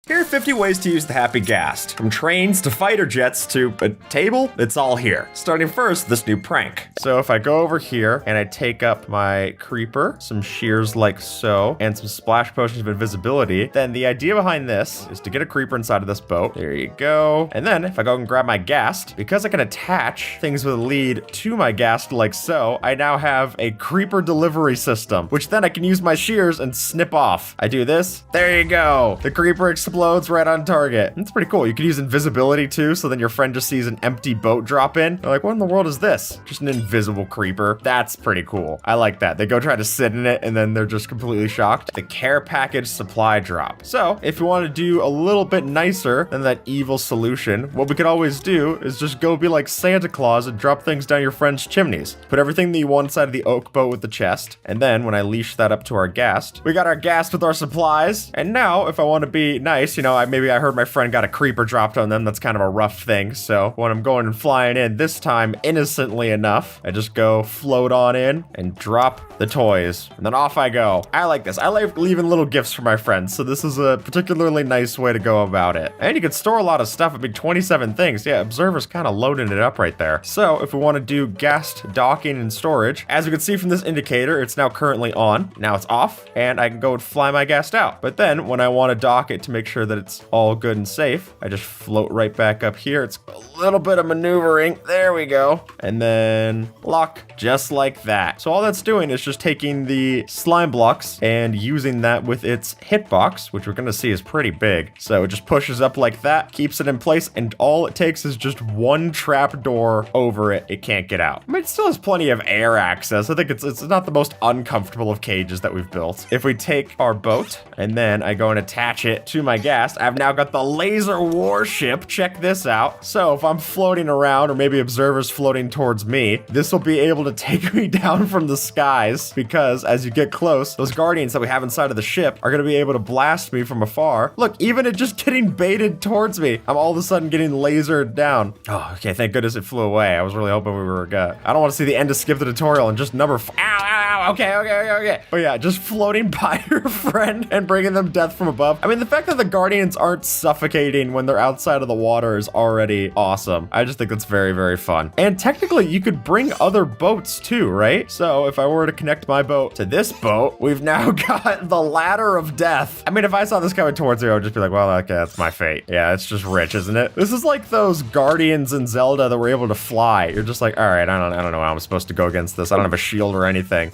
Here are 50 ways to use the Happy Ghast. From trains to fighter jets to a table, it's all here. Starting first, this new prank. So if I go over here and I take up my creeper, some shears like so, and some splash potions of invisibility, then the idea behind this is to get a creeper inside of this boat. There you go. And then if I go and grab my Ghast, because I can attach things with a lead to my Ghast like so, I now have a creeper delivery system, which then I can use my shears and snip off. I do this, there you go. The creeper explodes right on target. That's pretty cool. You can use invisibility too, so then your friend just sees an empty boat drop in. They're like, what in the world is this? Just an invisible creeper. That's pretty cool. I like that. They go try to sit in it and then they're just completely shocked. The care package supply drop. So if you want to do a little bit nicer than that evil solution, what we could always do is just go be like Santa Claus and drop things down your friend's chimneys. Put everything that you want inside of the oak boat with the chest. And then when I leash that up to our Ghast, we got our Ghast with our supplies. And now if I want to be nice, you know, maybe I heard my friend got a creeper dropped on them. That's kind of a rough thing. So when I'm going and flying in, this time innocently enough, I just go float on in and drop the toys. And then off I go. I like this. I like leaving little gifts for my friends. So this is a particularly nice way to go about it. And you can store a lot of stuff. I mean, 27 things. Yeah, Observer's kind of loading it up right there. So if we want to do Ghast docking and storage, as you can see from this indicator, it's now currently on. Now it's off and I can go and fly my Ghast out. But then when I want to dock it to make sure that it's all good and safe, I just float right back up here. It's a little bit of maneuvering. There we go. And then lock just like that. So all that's doing is just taking the slime blocks and using that with its hitbox, which we're going to see is pretty big. So it just pushes up like that, keeps it in place, and all it takes is just one trap door over it. It can't get out. I mean, it still has plenty of air access. I think it's not the most uncomfortable of cages that we've built. If we take our boat and then I go and attach it to my Ghast, I've now got the laser warship. Check this out. So if I'm floating around, or maybe Observer's floating towards me, this will be able to take me down from the skies, because as you get close, those guardians that we have inside of the ship are going to be able to blast me from afar. Look, even it just getting baited towards me, I'm all of a sudden getting lasered down. Oh, okay, thank goodness it flew away. I was really hoping we were good. I don't want to see the end to skip the tutorial and just number ow, ow, ow, okay. But yeah, just floating by your friend and bringing them death from above. I mean, the fact that the guardians aren't suffocating when they're outside of the water is already awesome. I just think that's very, very fun. And technically, you could bring other boats too, right? So if I were to connect my boat to this boat, we've now got the ladder of death. I mean, if I saw this coming towards me, I would just be like, well, okay, that's my fate. Yeah, it's just rich, isn't it? This is like those guardians in Zelda that were able to fly. You're just like, all right, I don't know how I'm supposed to go against this. I don't have a shield or anything.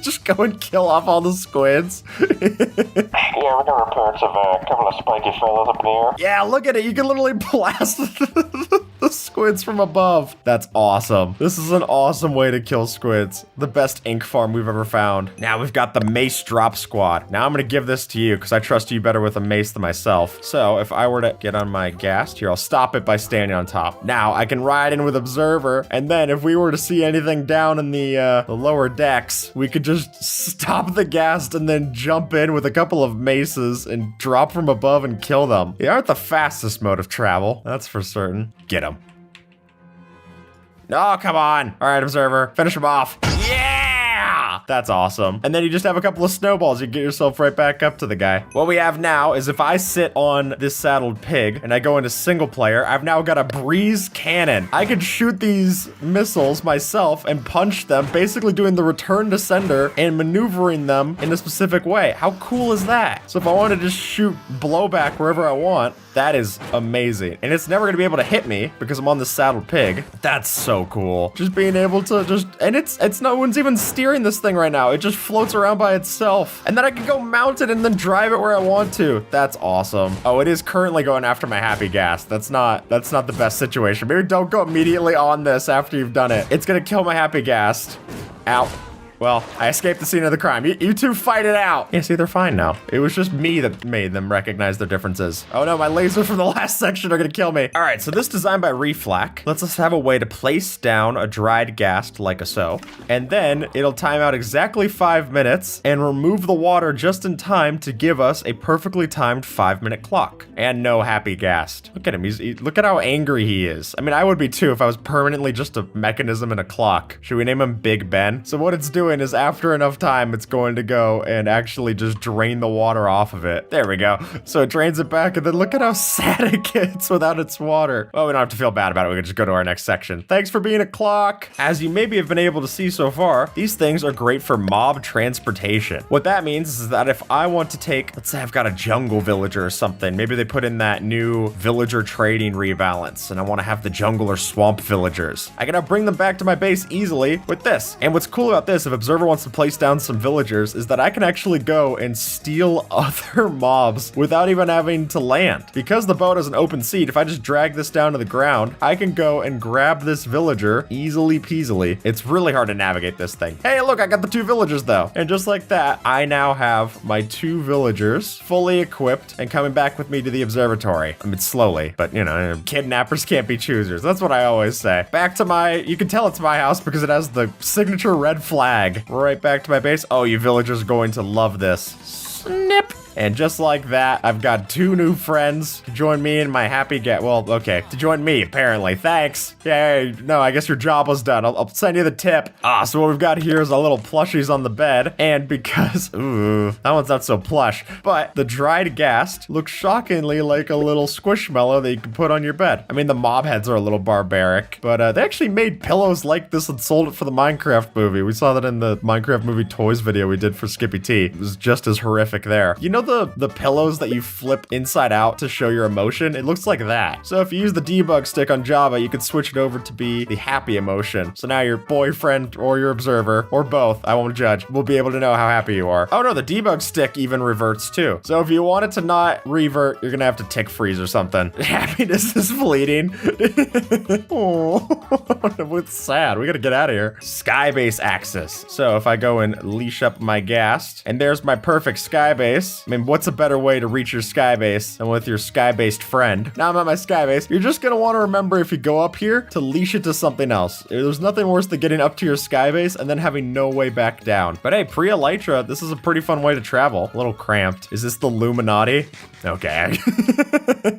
Just go and kill off all the squids. Yeah, we got reports of a couple of spiky fellas up in the air. Yeah, look at it. You can literally blast the squids from above. That's awesome. This is an awesome way to kill squids. The best ink farm we've ever found. Now we've got the mace drop squad. Now I'm going to give this to you because I trust you better with a mace than myself. So if I were to get on my Ghast here, I'll stop it by standing on top. Now I can ride in with Observer. And then if we were to see anything down in the lower decks, we could just stop the Ghast and then jump in with a couple of maces and drop from above and kill them. They aren't the fastest mode of travel, that's for certain. Get them. Oh, come on. All right, Observer, finish him off. Yeah! That's awesome. And then you just have a couple of snowballs. You get yourself right back up to the guy. What we have now is if I sit on this saddled pig and I go into single player, I've now got a breeze cannon. I can shoot these missiles myself and punch them, basically doing the return to sender and maneuvering them in a specific way. How cool is that? So if I want to just shoot blowback wherever I want, that is amazing. And it's never going to be able to hit me because I'm on the saddled pig. That's so cool. Just being able to and it's no one's even steering this thing right now. It just floats around by itself. And then I can go mount it and then drive it where I want to. That's awesome. Oh, it is currently going after my Happy Ghast. That's not the best situation. Maybe don't go immediately on this after you've done it. It's going to kill my Happy Ghast. Ow. Well, I escaped the scene of the crime. You two fight it out. Yeah, see, they're fine now. It was just me that made them recognize their differences. Oh no, my lasers from the last section are gonna kill me. All right, so this design by Reflac lets us have a way to place down a dried Ghast like a so, and then it'll time out exactly 5 minutes and remove the water just in time to give us a perfectly timed 5-minute clock. And no Happy Ghast. Look at him, look at how angry he is. I mean, I would be too if I was permanently just a mechanism and a clock. Should we name him Big Ben? So what it's doing doing is after enough time, it's going to go and actually just drain the water off of it. There we go. So it drains it back, and then look at how sad it gets without its water. Well, we don't have to feel bad about it. We can just go to our next section. Thanks for being a clock. As you maybe have been able to see so far, these things are great for mob transportation. What that means is that if I want to take, let's say I've got a jungle villager or something, maybe they put in that new villager trading rebalance, and I want to have the jungle or swamp villagers. I can now bring them back to my base easily with this. And what's cool about this, if Observer wants to place down some villagers, is that I can actually go and steal other mobs without even having to land. Because the boat has an open seat, if I just drag this down to the ground, I can go and grab this villager easily peasily. It's really hard to navigate this thing. Hey, look, I got the 2 villagers though. And just like that, I now have my 2 villagers fully equipped and coming back with me to the observatory. I mean, slowly, but you know, kidnappers can't be choosers. That's what I always say. Back to my, you can tell it's my house because it has the signature red flag. Right back to my base. Oh, you villagers are going to love this. Snip. And just like that, I've got 2 new friends to join me in my happy to join me, apparently. Thanks. Yay. No, I guess your job was done. I'll send you the tip. So what we've got here is a little plushies on the bed. And because, ooh, that one's not so plush, but the dried ghast looks shockingly like a little squishmallow that you can put on your bed. I mean, the mob heads are a little barbaric, but they actually made pillows like this and sold it for the Minecraft movie. We saw that in the Minecraft movie toys video we did for Skippy T. It was just as horrific there. You know the pillows that you flip inside out to show your emotion? It looks like that. So if you use the debug stick on Java, you could switch it over to be the happy emotion. So now your boyfriend or your observer, or both, I won't judge, will be able to know how happy you are. Oh no, the debug stick even reverts too. So if you want it to not revert, you're gonna have to tick freeze or something. Happiness is fleeting. Oh, it's sad. We gotta get out of here. Skybase access. So if I go and leash up my ghast, and there's my perfect skybase. I mean, what's a better way to reach your skybase than with your skybased friend? Now I'm at my skybase. You're just gonna want to remember if you go up here to leash it to something else. There's nothing worse than getting up to your skybase and then having no way back down. But hey, pre-Elytra, this is a pretty fun way to travel. A little cramped. Is this the Illuminati? Okay.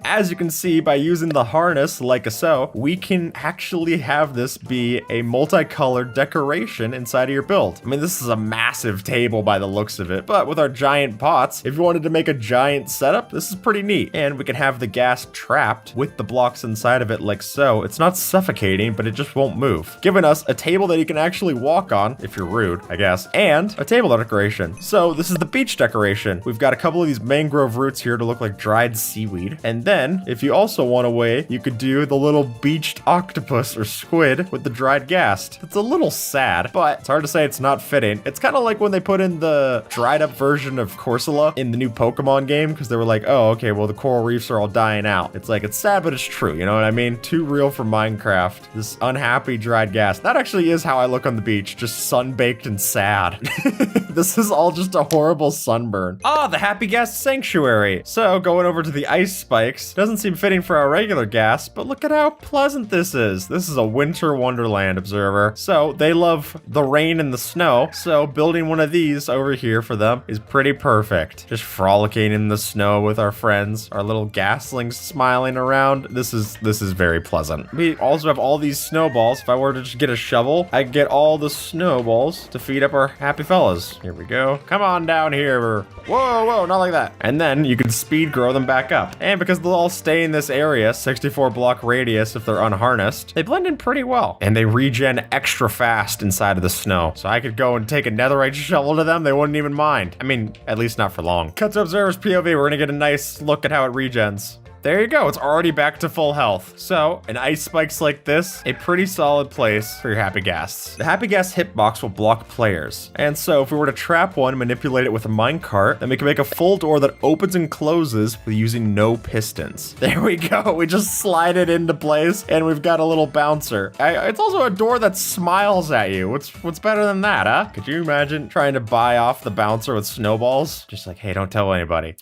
As you can see, by using the harness like so, we can actually have this be a multicolored decoration inside of your build. I mean, this is a massive table by the looks of it, but with our giant pots, if you wanted to make a giant setup, this is pretty neat. And we can have the ghast trapped with the blocks inside of it like so. It's not suffocating, but it just won't move, giving us a table that you can actually walk on, if you're rude, I guess, and a table decoration. So this is the beach decoration. We've got a couple of these mangrove roots here to look like dried seaweed. And then, if you also want a way, you could do the little beached octopus or squid with the dried ghast. It's a little sad, but it's hard to say it's not fitting. It's kind of like when they put in the dried up version of Corsola in the new Pokemon game, because they were like, oh, okay, well, the coral reefs are all dying out. It's like, it's sad, but it's true. You know what I mean? Too real for Minecraft. This unhappy dried ghast. That actually is how I look on the beach, just sun-baked and sad. This is all just a horrible sunburn. Ah, the Happy Ghast Sanctuary. So going over to the ice spikes doesn't seem fitting for our regular ghast, but look at how pleasant this is. This is a winter wonderland, observer. So they love the rain and the snow. So building one of these over here for them is pretty perfect. Just frolicking in the snow with our friends, our little gastlings smiling around. This is very pleasant. We also have all these snowballs. If I were to just get a shovel, I could get all the snowballs to feed up our happy fellas. Here we go. Come on down here. Whoa, whoa, not like that. And then you can speed grow them back up. And because they'll all stay in this area, 64 block radius if they're unharnessed, they blend in pretty well. And they regen extra fast inside of the snow. So I could go and take a netherite shovel to them, they wouldn't even mind. I mean, at least not for long. Cut to Observer's POV, we're gonna get a nice look at how it regens. There you go, it's already back to full health. So, an ice spikes like this, a pretty solid place for your Happy Ghasts. The Happy Ghast hitbox will block players. And so, if we were to trap one and manipulate it with a minecart, then we can make a full door that opens and closes with using no pistons. There we go, we just slide it into place and we've got a little bouncer. It's also a door that smiles at you. What's better than that, huh? Could you imagine trying to buy off the bouncer with snowballs? Just like, hey, don't tell anybody.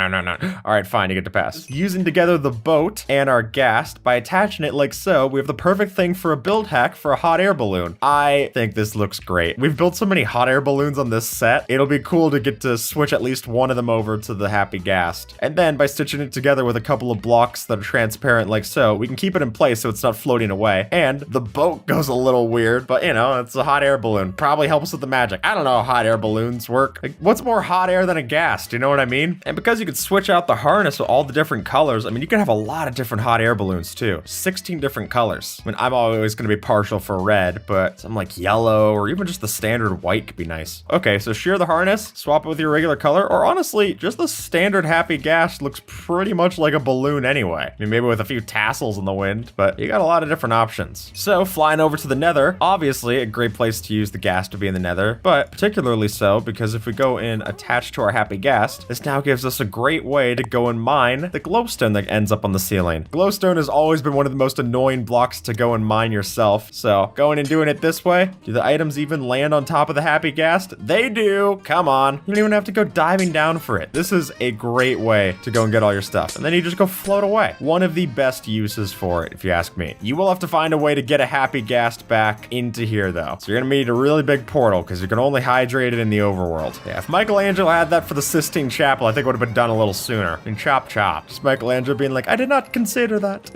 no. All right, fine, you get to pass. Using together the boat and our Ghast, by attaching it like so, we have the perfect thing for a build hack for a hot air balloon. I think this looks great. We've built so many hot air balloons on this set. It'll be cool to get to switch at least one of them over to the happy Ghast. And then by stitching it together with a couple of blocks that are transparent like so, we can keep it in place so it's not floating away. And the boat goes a little weird, but you know, it's a hot air balloon. Probably helps with the magic. I don't know how hot air balloons work. Like, what's more hot air than a Ghast? You know what I mean? And because you could switch out the harness with all the different colors, I mean, you can have a lot of different hot air balloons too. 16 different colors. I mean, I'm always going to be partial for red, but something like yellow or even just the standard white could be nice. Okay, so shear the harness, swap it with your regular color, or honestly, just the standard happy Ghast looks pretty much like a balloon anyway. I mean, maybe with a few tassels in the wind, but you got a lot of different options. So flying over to the nether, obviously a great place to use the Ghast to be in the nether, but particularly so because if we go in attached to our happy Ghast, this now gives us a great way to go and mine the glowstone that ends up on the ceiling. Glowstone has always been one of the most annoying blocks to go and mine yourself, so going and doing it this way, do the items even land on top of the happy Ghast? They do! Come on. You don't even have to go diving down for it. This is a great way to go and get all your stuff, and then you just go float away. One of the best uses for it, if you ask me. You will have to find a way to get a happy Ghast back into here, though. So you're gonna need a really big portal, because you can only hydrate it in the overworld. Yeah, if Michelangelo had that for the Sistine Chapel, I think it would have been done a little sooner. I mean, chop chop. Just Michelangelo being like, I did not consider that.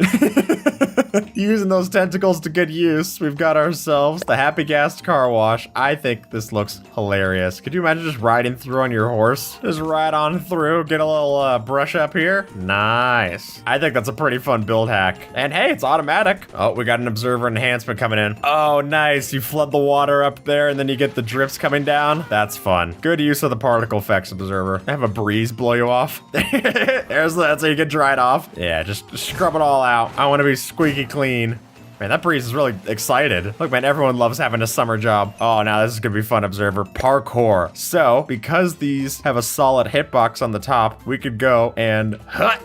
Using those tentacles to good use, we've got ourselves the happy Ghast car wash. I think this looks hilarious. Could you imagine just riding through on your horse? Just ride on through, get a little brush up here. Nice. I think that's a pretty fun build hack. And hey, it's automatic. Oh, we got an observer enhancement coming in. Oh, nice. You flood the water up there and then you get the drips coming down. That's fun. Good use of the particle effects observer. Have a breeze blow you off. That's how you get dried off. Yeah, just scrub it all out. I want to be squeaky clean. Man, that breeze is really excited. Look, man, everyone loves having a summer job. Oh, now this is gonna be fun, observer. Parkour. So, because these have a solid hitbox on the top, we could go and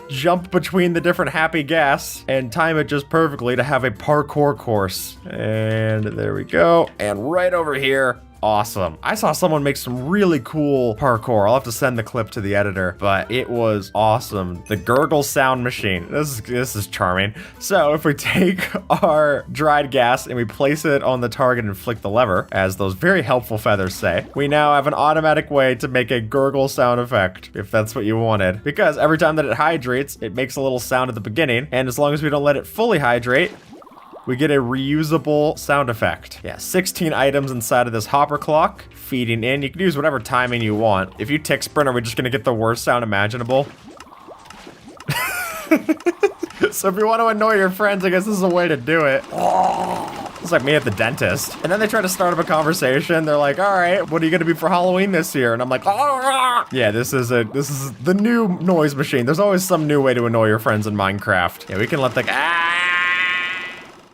jump between the different happy Ghasts and time it just perfectly to have a parkour course. And there we go. And right over here, awesome. I saw someone make some really cool parkour. I'll have to send the clip to the editor, but it was awesome. The gurgle sound machine. This is charming. So if we take our dried gas and we place it on the target and flick the lever, as those very helpful feathers say, we now have an automatic way to make a gurgle sound effect, if that's what you wanted. Because every time that it hydrates, it makes a little sound at the beginning, and as long as we don't let it fully hydrate, we get a reusable sound effect. Yeah, 16 items inside of this hopper clock, feeding in. You can use whatever timing you want. If you tick sprint, are we just gonna get the worst sound imaginable? So if you want to annoy your friends, I guess this is a way to do it. It's like me at the dentist. And then they try to start up a conversation. They're like, all right, what are you gonna be for Halloween this year? And I'm like, oh. Yeah, this is the new noise machine. There's always some new way to annoy your friends in Minecraft. Yeah, we can let the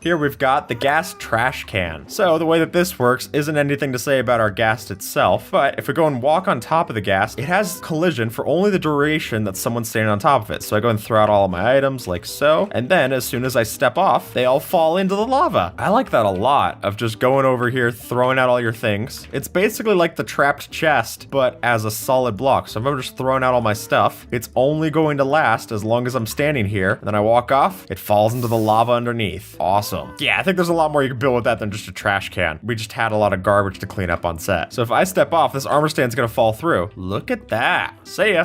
Here we've got the Ghast trash can. So the way that this works isn't anything to say about our Ghast itself, but if we go and walk on top of the Ghast, it has collision for only the duration that someone's standing on top of it. So I go and throw out all of my items like so, and then as soon as I step off, they all fall into the lava. I like that a lot, of just going over here, throwing out all your things. It's basically like the trapped chest, but as a solid block. So if I'm just throwing out all my stuff, it's only going to last as long as I'm standing here. And then I walk off, it falls into the lava underneath. Awesome. Yeah, I think there's a lot more you can build with that than just a trash can. We just had a lot of garbage to clean up on set. So if I step off, this armor stand's gonna fall through. Look at that. See ya.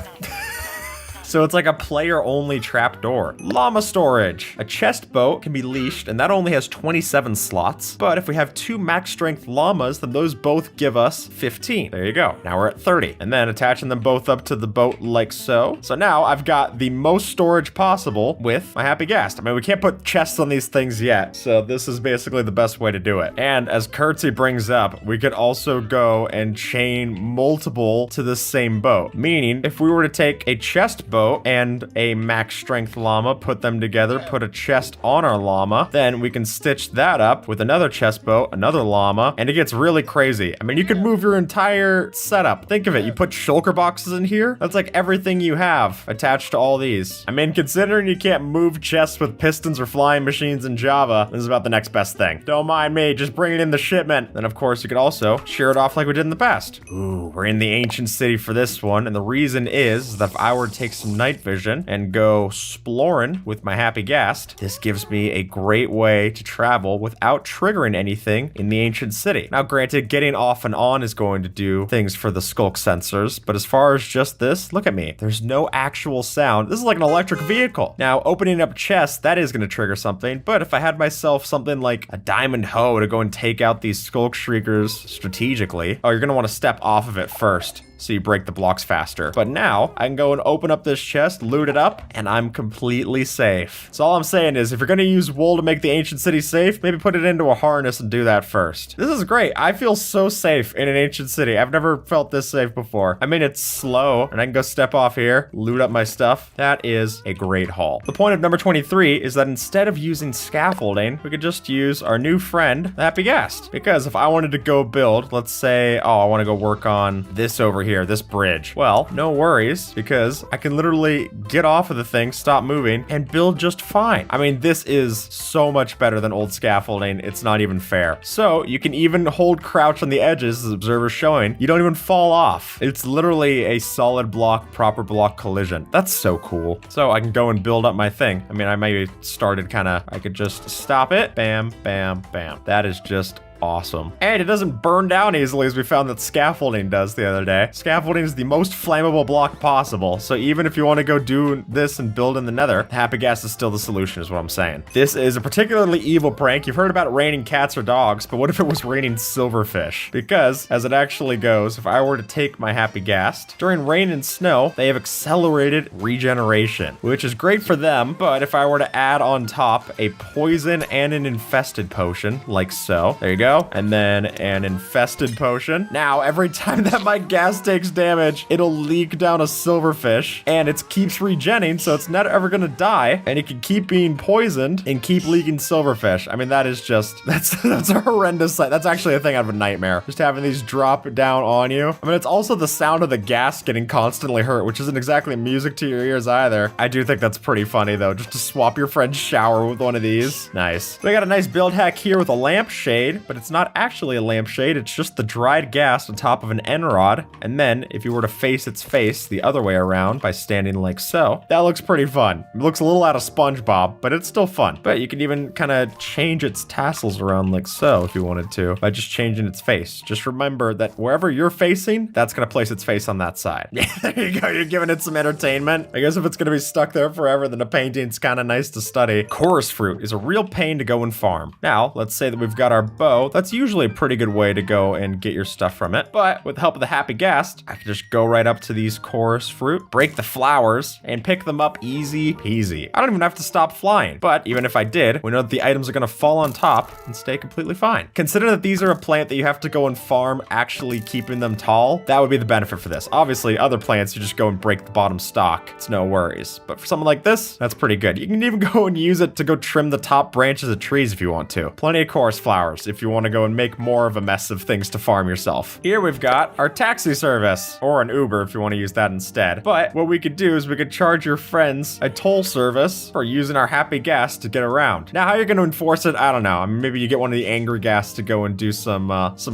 So it's like a player-only trapdoor. Llama storage. A chest boat can be leashed, and that only has 27 slots. But if we have 2 max strength llamas, then those both give us 15. There you go. Now we're at 30. And then attaching them both up to the boat like so. So now I've got the most storage possible with my happy Ghast. I mean, we can't put chests on these things yet, so this is basically the best way to do it. And as Curtsy brings up, we could also go and chain multiple to the same boat. Meaning, if we were to take a chest boat and a max strength llama, put them together, put a chest on our llama, then we can stitch that up with another chest boat, another llama, and it gets really crazy. I mean, you could move your entire setup. Think of it, you put shulker boxes in here, that's like everything you have attached to all these. I mean, considering you can't move chests with pistons or flying machines in Java, this is about the next best thing. Don't mind me, just bringing in the shipment. Then of course you could also shear it off like we did in the past. Ooh, we're in the ancient city for this one, and the reason is that if I were to take some night vision and go exploring with my happy Ghast, this gives me a great way to travel without triggering anything in the ancient city. Now, granted, getting off and on is going to do things for the skulk sensors, but as far as just this, look at me. There's no actual sound. This is like an electric vehicle. Now, opening up chests, that is going to trigger something, but if I had myself something like a diamond hoe to go and take out these skulk shriekers strategically, oh, you're going to want to step off of it first, so you break the blocks faster. But now I can go and open up this chest, loot it up, and I'm completely safe. So all I'm saying is if you're gonna use wool to make the ancient city safe, maybe put it into a harness and do that first. This is great. I feel so safe in an ancient city. I've never felt this safe before. I mean, it's slow and I can go step off here, loot up my stuff. That is a great haul. The point of number 23 is that instead of using scaffolding, we could just use our new friend, the Happy Ghast. Because if I wanted to go build, let's say, oh, I want to go work on this over here, this bridge. Well, no worries, because I can literally get off of the thing, stop moving, and build just fine. I mean, this is so much better than old scaffolding. It's not even fair. So you can even hold crouch on the edges, as observer's showing. You don't even fall off. It's literally a solid block, proper block collision. That's so cool. So I can go and build up my thing. I mean, I maybe started I could just stop it. Bam, bam, bam. That is just awesome. And it doesn't burn down easily, as we found that scaffolding does the other day. Scaffolding is the most flammable block possible, so even if you want to go do this and build in the nether, Happy Ghast is still the solution, is what I'm saying. This is a particularly evil prank. You've heard about it raining cats or dogs, but what if it was raining silverfish? Because, as it actually goes, if I were to take my Happy Ghast, during rain and snow, they have accelerated regeneration, which is great for them, but if I were to add on top a poison and an infested potion, like so, there you go, and then an infested potion. Now, every time that my Ghast takes damage, it'll leak down a silverfish, and it keeps regenning, so it's not ever gonna die, and it can keep being poisoned and keep leaking silverfish. I mean, that is just, that's a horrendous sight. That's actually a thing out of a nightmare, just having these drop down on you. I mean, it's also the sound of the Ghast getting constantly hurt, which isn't exactly music to your ears either. I do think that's pretty funny, though, just to swap your friend's shower with one of these. Nice. We got a nice build hack here with a lampshade, but it's not actually a lampshade, it's just the dried Ghast on top of an end rod, and then if you were to face its face the other way around by standing like so, that looks pretty fun. It looks a little out of SpongeBob, but it's still fun. But you can even kind of change its tassels around like so if you wanted to, by just changing its face. Just remember that wherever you're facing, that's gonna place its face on that side. Yeah, there you go, you're giving it some entertainment. I guess if it's gonna be stuck there forever, then a painting's kind of nice to study. Chorus fruit is a real pain to go and farm. Now, let's say that we've got our bow. That's usually a pretty good way to go and get your stuff from it. But with the help of the Happy Ghast, I can just go right up to these chorus fruit, break the flowers, and pick them up easy peasy. I don't even have to stop flying. But even if I did, we know that the items are gonna fall on top and stay completely fine. Consider that these are a plant that you have to go and farm, actually keeping them tall. That would be the benefit for this. Obviously, other plants, you just go and break the bottom stalk. It's no worries. But for something like this, that's pretty good. You can even go and use it to go trim the top branches of trees if you want to. Plenty of chorus flowers if you want to go and make more of a mess of things to farm yourself. Here we've got our taxi service, or an Uber if you want to use that instead. But what we could do is we could charge your friends a toll service for using our Happy Ghast to get around. Now, how you're going to enforce it, I don't know. I mean, maybe you get one of the angry Ghasts to go and do some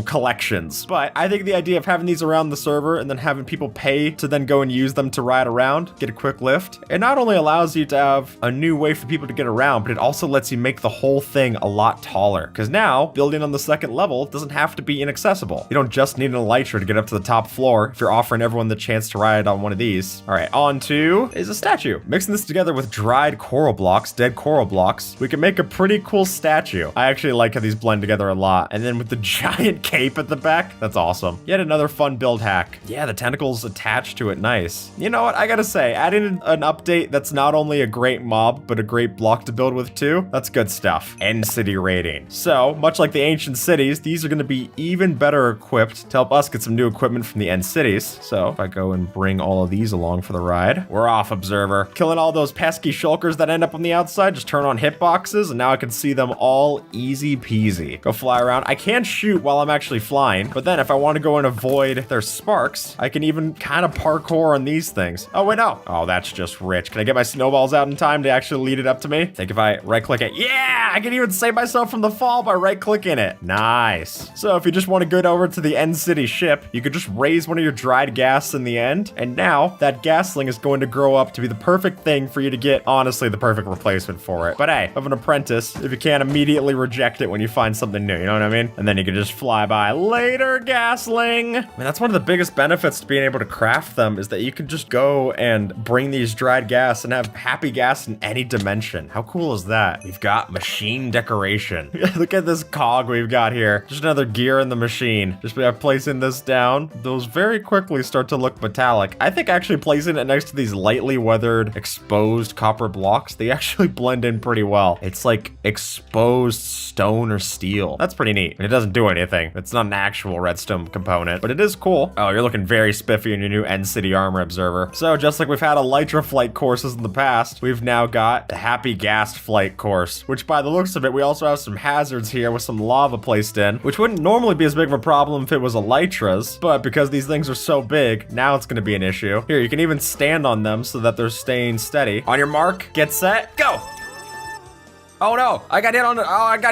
collections. But I think the idea of having these around the server and then having people pay to then go and use them to ride around, get a quick lift, it not only allows you to have a new way for people to get around, but it also lets you make the whole thing a lot taller. Because now, building on the second level doesn't have to be inaccessible. You don't just need an elytra to get up to the top floor if you're offering everyone the chance to ride on one of these. All right, on to is a statue. Mixing this together with dried coral blocks, dead coral blocks, we can make a pretty cool statue. I actually like how these blend together a lot. And then with the giant cape at the back, that's awesome. Yet another fun build hack. Yeah, the tentacles attached to it, nice. You know what, I gotta say, adding an update that's not only a great mob, but a great block to build with too, that's good stuff. End city rating. So, much like the ancient cities, these are gonna be even better equipped to help us get some new equipment from the end cities. So if I go and bring all of these along for the ride, we're off, observer. Killing all those pesky shulkers that end up on the outside, just turn on hitboxes, and now I can see them all easy peasy. Go fly around. I can shoot while I'm actually flying, but then if I want to go and avoid their sparks, I can even kind of parkour on these things. Oh, wait, no. Oh, that's just rich. Can I get my snowballs out in time to actually lead it up to me? I think if I right-click it, yeah, I can even save myself from the fall by right-clicking it. it. Nice. So if you just want to go over to the end city ship, you could just raise one of your dried gas in the end. And now that gasling is going to grow up to be the perfect thing for you to get, honestly, the perfect replacement for it. But hey, of an apprentice, if you can't immediately reject it when you find something new, you know what I mean? And then you can just fly by. Later, gasling. I mean, that's one of the biggest benefits to being able to craft them is that you can just go and bring these dried gas and have happy gas in any dimension. How cool is that? We've got machine decoration. Look at this cog we've got here. Just another gear in the machine. Just by placing this down, those very quickly start to look metallic. I think actually placing it next to these lightly weathered, exposed copper blocks, they actually blend in pretty well. It's like exposed stone or steel. That's pretty neat. And it doesn't do anything. It's not an actual redstone component, but it is cool. Oh, you're looking very spiffy in your new End City Armor Observer. So just like we've had Elytra flight courses in the past, we've now got the Happy Ghast flight course, which by the looks of it, we also have some hazards here with some lava placed in, which wouldn't normally be as big of a problem if it was Elytras, but because these things are so big, now it's gonna be an issue. Here, you can even stand on them so that they're staying steady. On your mark, get set, go! Oh no, I got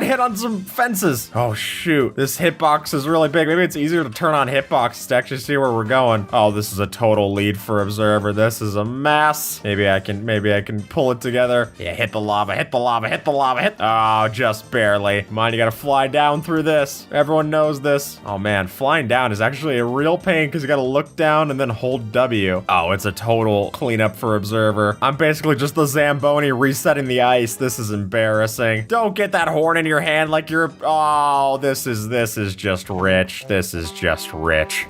hit on some fences. Oh shoot, this hitbox is really big. Maybe it's easier to turn on hitboxes to actually see where we're going. Oh, this is a total lead for Observer. This is a mess. Maybe I can pull it together. Yeah, hit the lava, hit the lava, hit the lava, hit. Oh, just barely. Come on, you gotta fly down through this. Everyone knows this. Oh man, flying down is actually a real pain because you gotta look down and then hold W. Oh, it's a total cleanup for Observer. I'm basically just the Zamboni resetting the ice. This is embarrassing. Don't get that horn in your hand like you're, oh, this is just rich. This is just rich.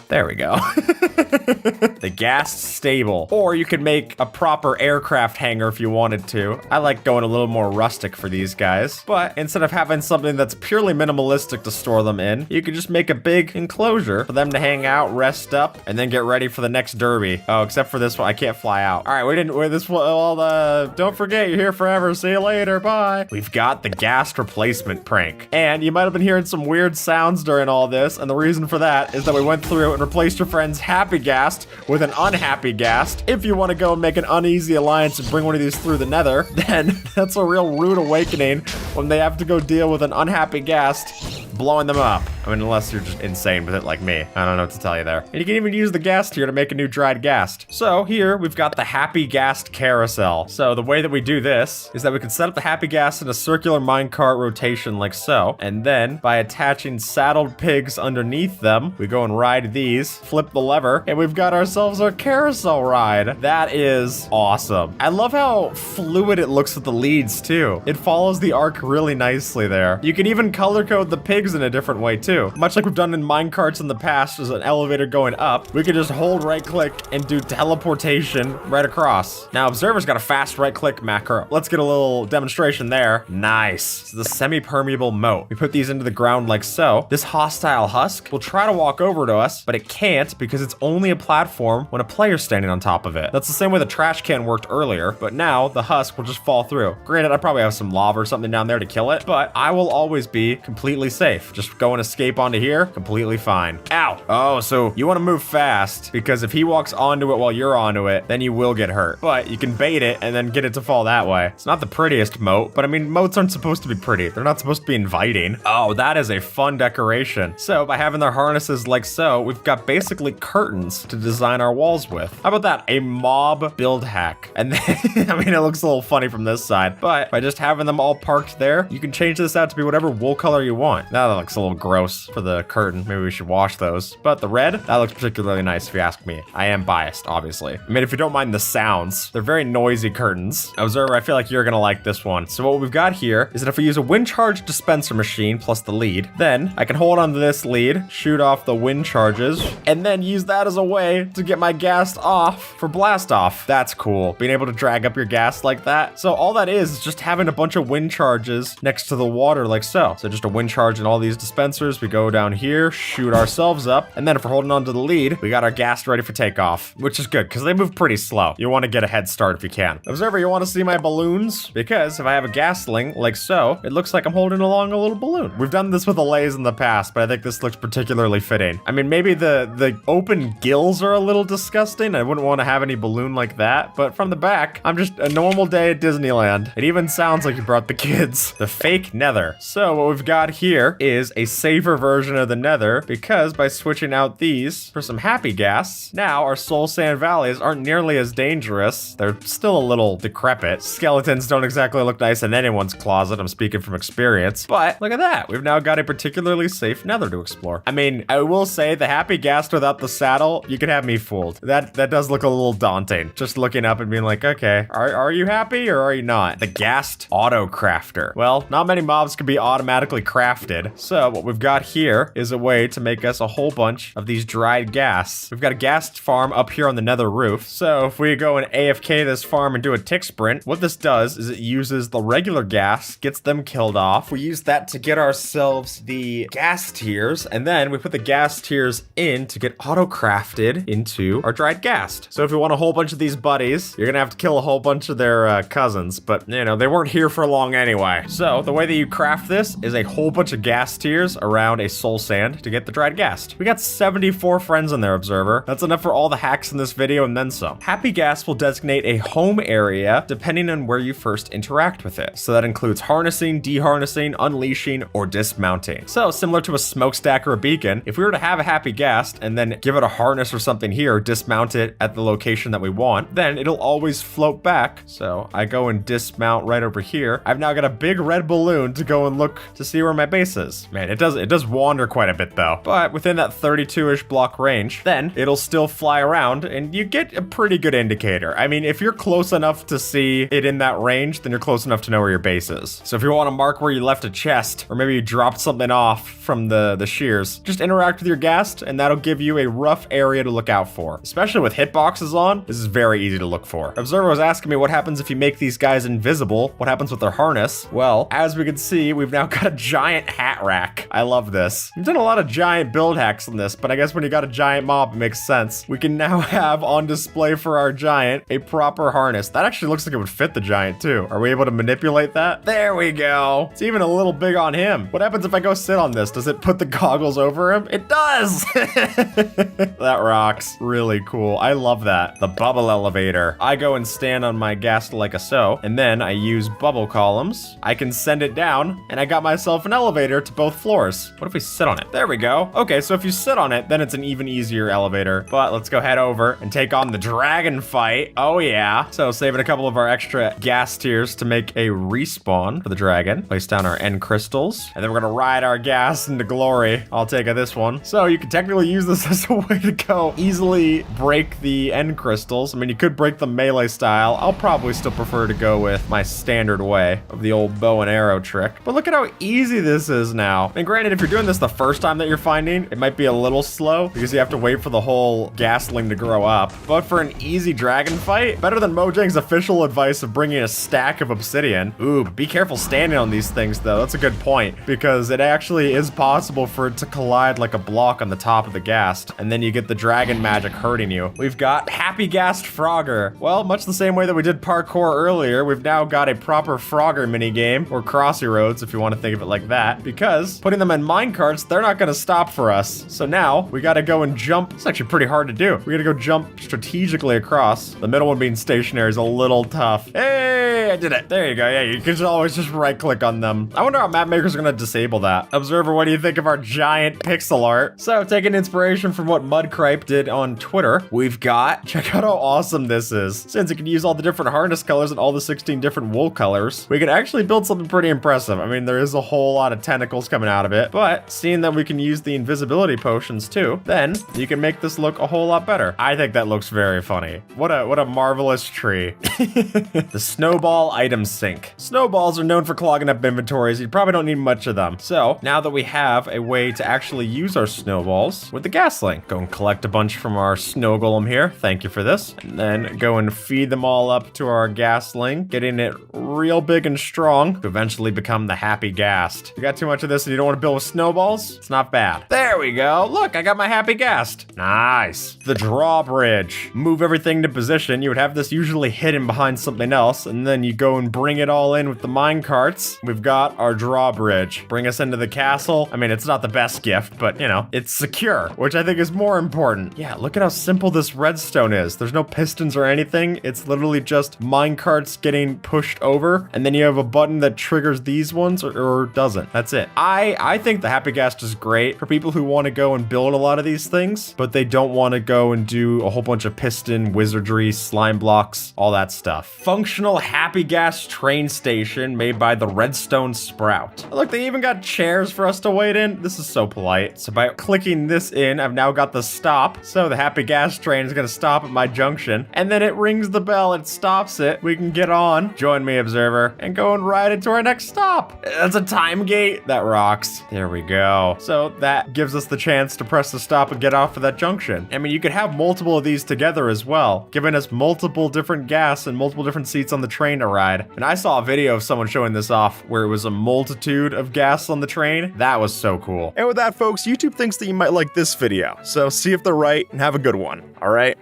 There we go. The Ghast stable. Or you could make a proper aircraft hangar if you wanted to. I like going a little more rustic for these guys. But instead of having something that's purely minimalistic to store them in, you could just make a big enclosure for them to hang out, rest up, and then get ready for the next derby. Oh, except for this one, I can't fly out. All right, don't forget, you're here forever. See you later, bye. We've got the Ghast replacement prank. And you might have been hearing some weird sounds during all this, and the reason for that is that we went through and replaced your friend's happy Ghast with an unhappy Ghast. If you want to go and make an uneasy alliance and bring one of these through the nether, then that's a real rude awakening when they have to go deal with an unhappy Ghast blowing them up. I mean, unless you're just insane with it like me. I don't know what to tell you there. And you can even use the Ghast here to make a new dried Ghast. So here we've got the Happy Ghast carousel. So the way that we do this is that we can set up the Happy Ghast in a circular minecart rotation like so. And then by attaching saddled pigs underneath them, we go and ride these, flip the lever, and we've got ourselves our carousel ride. That is awesome. I love how fluid it looks with the leads too. It follows the arc really nicely there. You can even color code the pigs in a different way too. Much like we've done in minecarts in the past as an elevator going up, we can just hold right click and do teleportation right across. Now Observer's got a fast right click macro. Let's get a little demonstration there. Nice. It's the semi-permeable moat. We put these into the ground like so. This hostile husk will try to walk over to us, but it can't because it's only a platform when a player's standing on top of it. That's the same way the trash can worked earlier, but now the husk will just fall through. Granted, I probably have some lava or something down there to kill it, but I will always be completely safe. Just go and escape onto here, completely fine. Ow! Oh, so you want to move fast, because if he walks onto it while you're onto it, then you will get hurt. But you can bait it and then get it to fall that way. It's not the prettiest moat, but I mean, moats aren't supposed to be pretty. They're not supposed to be inviting. Oh, that is a fun decoration. So by having their harnesses like so, we've got basically curtains to design our walls with. How about that? A mob build hack. And then, I mean, it looks a little funny from this side, but by just having them all parked there, you can change this out to be whatever wool color you want. Now that looks a little gross for the curtain. Maybe we should wash those. But the red, that looks particularly nice if you ask me. I am biased, obviously. I mean, if you don't mind the sounds, they're very noisy curtains. Observer, I feel like you're gonna like this one. So what we've got here is that if we use a wind charge dispenser machine plus the lead, then I can hold onto this lead, shoot off the wind charges, and then use that as a way to get my Ghast off for blast off. That's cool. Being able to drag up your Ghast like that. So all that is just having a bunch of wind charges next to the water like so. So just a wind charge in all these dispensers. we go down here, shoot ourselves up, and then if we're holding on to the lead, we got our Ghast ready for takeoff, which is good because they move pretty slow. You want to get a head start if you can. Observer, you want to see my balloons? Because if I have a Ghastling, like so, it looks like I'm holding along a little balloon. We've done this with Allays in the past, but I think this looks particularly fitting. I mean, maybe the open gills are a little disgusting. I wouldn't want to have any balloon like that, but from the back, I'm just a normal day at Disneyland. It even sounds like you brought the kids. The fake nether. So what we've got here is a safer version of the nether, because by switching out these for some happy Ghasts, now our soul sand valleys aren't nearly as dangerous. They're still a little decrepit. Skeletons don't exactly look nice in anyone's closet. I'm speaking from experience, but look at that. We've now got a particularly safe nether to explore. I mean, I will say the happy Ghast without the saddle, you could have me fooled. That does look a little daunting. Just looking up and being like, okay, are you happy or are you not? The Ghast auto crafter. Well, not many mobs can be automatically crafted. So what we've got here is a way to make us a whole bunch of these dried Ghasts. We've got a Ghast farm up here on the nether roof. So if we go and AFK this farm and do a tick sprint, what this does is it uses the regular Ghast, gets them killed off. We use that to get ourselves the Ghast tears, and then we put the Ghast tears in to get auto crafted into our dried Ghast. So if you want a whole bunch of these buddies, you're gonna have to kill a whole bunch of their cousins, but you know, they weren't here for long anyway. So the way that you craft this is a whole bunch of Ghast tears around a soul sand to get the dried Ghast. We got 74 friends in there, Observer. That's enough for all the hacks in this video and then some. Happy Ghast will designate a home area depending on where you first interact with it. So that includes harnessing, deharnessing, unleashing, or dismounting. So similar to a smokestack or a beacon, if we were to have a happy Ghast and then give it a harness or something here, dismount it at the location that we want, then it'll always float back. So I go and dismount right over here. I've now got a big red balloon to go and look to see where my base is. Man, it does wander quite a bit though, but within that 32-ish block range, then it'll still fly around and you get a pretty good indicator. I mean, if you're close enough to see it in that range, then you're close enough to know where your base is. So if you want to mark where you left a chest, or maybe you dropped something off from the shears, just interact with your Ghast and that'll give you a rough area to look out for. Especially with hitboxes on, this is very easy to look for. Observer was asking me what happens if you make these guys invisible, what happens with their harness? Well, as we can see, we've now got a giant hat rack. I love this. We've done a lot of giant build hacks in this, but I guess when you got a giant mob, it makes sense. We can now have on display for our giant a proper harness. That actually looks like it would fit the giant too. Are we able to manipulate that? There we go. It's even a little big on him. What happens if I go sit on this? Does it put the goggles over him? It does! That rocks. Really cool. I love that. The bubble elevator. I go and stand on my Ghast like a so, and then I use bubble columns. I can send it down, and I got myself an elevator to both floors. What if we sit on it? There we go. Okay, so if you sit on it, then it's an even easier elevator. But let's go head over and take on the dragon fight. Oh yeah. So saving a couple of our extra Ghast tears to make a respawn for the dragon. Place down our end crystals, and then we're gonna ride our Ghast into glory. I'll take this one. So you can technically use this as a way to go easily break the end crystals. I mean, you could break them melee style. I'll probably still prefer to go with my standard way of the old bow and arrow trick. But look at how easy this is now. And granted, if you're doing this the first time that you're finding, it might be a little slow because you have to wait for the whole Ghastling to grow up. But for an easy dragon fight, better than Mojang's official advice of bringing a stack of obsidian. Ooh, but be careful standing on these things though. That's a good point because it actually is possible for it to collide like a block on the top of the Ghast, and then you get the dragon magic hurting you. We've got Happy Ghast Frogger. Well, much the same way that we did parkour earlier, we've now got a proper Frogger minigame, or Crossy Roads if you want to think of it like that, because putting them in minecarts, they're not going to stop for us. So now we got to go and jump. It's actually pretty hard to do. We got to go jump strategically across. The middle one being stationary is a little tough. Hey, I did it. There you go. Yeah, you can always just right click on them. I wonder how map makers are going to disable that. Observer, what do you think of our giant pixel art? So taking inspiration from what Mudcripe did on Twitter, we've got, check out how awesome this is. Since it can use all the different harness colors and all the 16 different wool colors, we can actually build something pretty impressive. I mean, there is a whole lot of tentacles coming out of it, but seeing that we can use the invisibility potions too, then you can make this look a whole lot better. I think that looks very funny. What a marvelous tree. The snowball small item sink. Snowballs are known for clogging up inventories. You probably don't need much of them. So now that we have a way to actually use our snowballs with the gas link, go and collect a bunch from our snow golem here. Thank you for this. And then go and feed them all up to our gas link, getting it real big and strong to eventually become the happy Ghast. If you got too much of this and you don't want to build with snowballs, it's not bad. There we go. Look, I got my happy Ghast. Nice. The drawbridge. Move everything to position. You would have this usually hidden behind something else, and then you go and bring it all in with the mine carts. We've got our drawbridge. Bring us into the castle. I mean, it's not the best gift, but you know, it's secure, which I think is more important. Yeah, look at how simple this redstone is. There's no pistons or anything. It's literally just mine carts getting pushed over, and then you have a button that triggers these ones or doesn't. That's it. I think the Happy Ghast is great for people who want to go and build a lot of these things, but they don't want to go and do a whole bunch of piston, wizardry, slime blocks, all that stuff. Functional Happy Ghast train station made by the Redstone Sprout. Look, they even got chairs for us to wait in. This is so polite. So by clicking this in, I've now got the stop. So the Happy Ghast train is going to stop at my junction, and then it rings the bell, it stops it. We can get on, join me, observer, and go and ride into our next stop. That's a time gate. That rocks. There we go. So that gives us the chance to press the stop and get off of that junction. I mean, you could have multiple of these together as well, giving us multiple different gas and multiple different seats on the train to ride. And I saw a video of someone showing this off where it was a multitude of gas on the train. That was so cool. And with that, folks, YouTube thinks that you might like this video. So see if they're right and have a good one. All right.